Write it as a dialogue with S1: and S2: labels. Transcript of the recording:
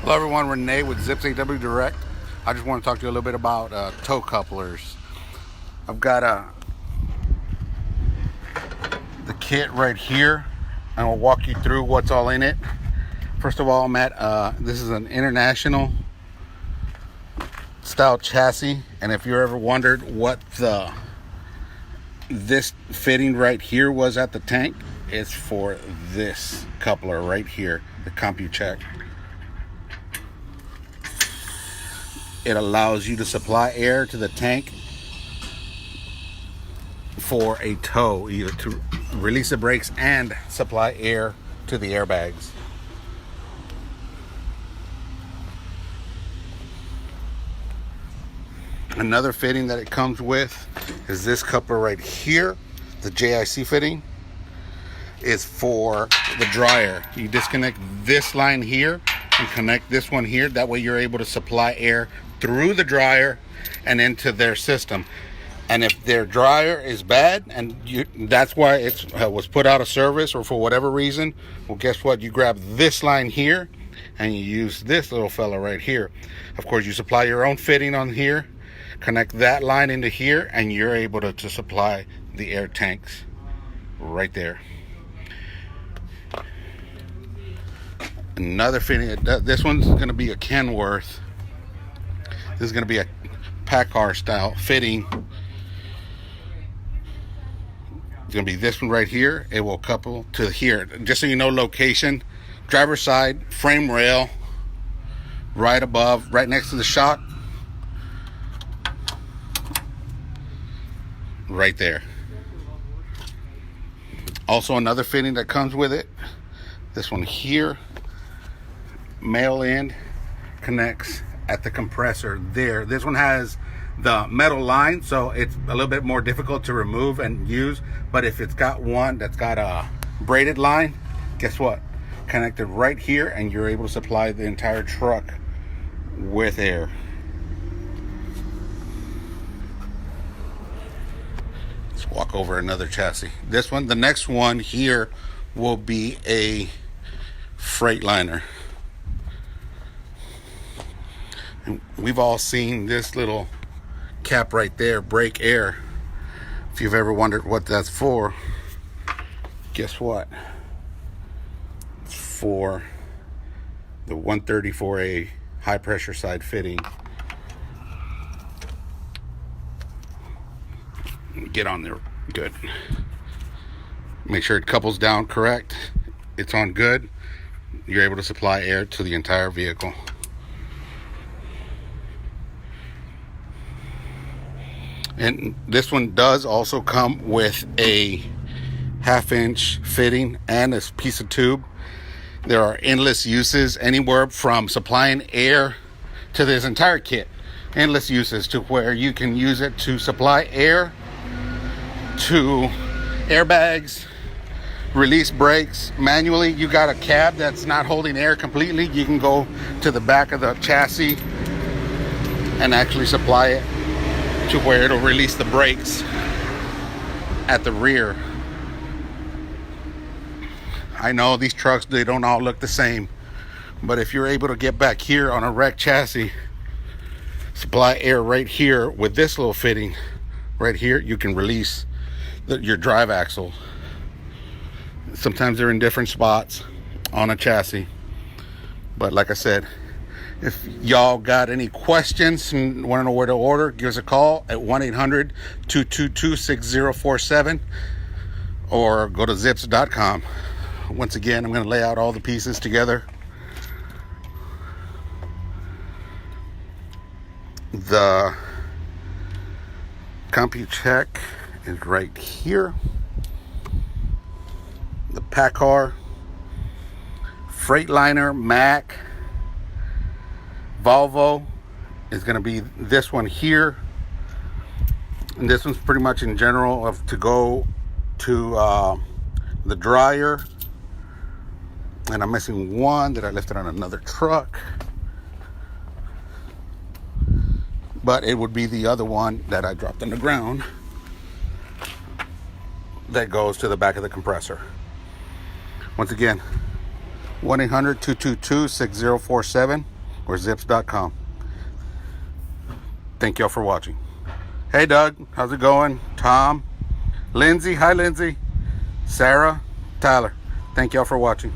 S1: Hello everyone, Rene with Zips AW Direct. I just want to talk to you a little bit about tow couplers. I've got the kit right here, and I'll walk you through what's all in it. First of all, this is an international style chassis, and if you ever wondered what this fitting right here was at the tank, it's for this coupler right here, the compu-check. It allows you to supply air to the tank for a tow, either to release the brakes and supply air to the airbags. Another fitting that it comes with is this coupler right here. The JIC fitting is for the dryer. You disconnect this line here and connect this one here. That way you're able to supply air through the dryer and into their system. And if their dryer is bad and that's why it was put out of service or for whatever reason, well, guess what? You grab this line here and you use this little fella right here. Of course, you supply your own fitting on here, connect that line into here, and you're able to supply the air tanks right there. Another fitting, this one's going to be a Kenworth. This is going to be a Packard style fitting. It's going to be this one right here. It will couple to here. Just so you know, location, driver's side, frame rail, right above, right next to the shock. Right there. Also another fitting that comes with it, this one here, male end connects at the compressor there. This one has the metal line, so it's a little bit more difficult to remove and use, but if it's got one that's got a braided line, guess what? Connected right here, and you're able to supply the entire truck with air. Let's walk over another chassis. This one, the next one here will be a Freightliner. And we've all seen this little cap right there, brake air. If you've ever wondered what that's for, guess what? It's for the 134A high pressure side fitting. Get on there good. Make sure it couples down correct. It's on good. You're able to supply air to the entire vehicle. And this one does also come with a 1/2-inch fitting and a piece of tube. There are endless uses, anywhere from supplying air to this entire kit. Endless uses to where you can use it to supply air to airbags, release brakes manually. You got a cab that's not holding air completely, you can go to the back of the chassis and actually supply it to where it'll release the brakes at the rear. I know these trucks, they don't all look the same, but if you're able to get back here on a wrecked chassis, supply air right here with this little fitting right here, you can release your drive axle. Sometimes they're in different spots on a chassis, but like I said, if y'all got any questions and want to know where to order, give us a call at 1-800-222-6047 or go to zips.com. Once again, I'm going to lay out all the pieces together. The compu-check is right here. The Packard, Freightliner, Mack, Volvo is going to be this one here, and this one's pretty much in general to go to the dryer, and I'm missing one that I lifted on another truck, but it would be the other one that I dropped on the ground that goes to the back of the compressor. Once again, 1-800-222-6047 or zips.com. Thank y'all for watching. Hey Doug, how's it going? Tom, Lindsay, hi Lindsay, Sarah, Tyler. Thank y'all for watching.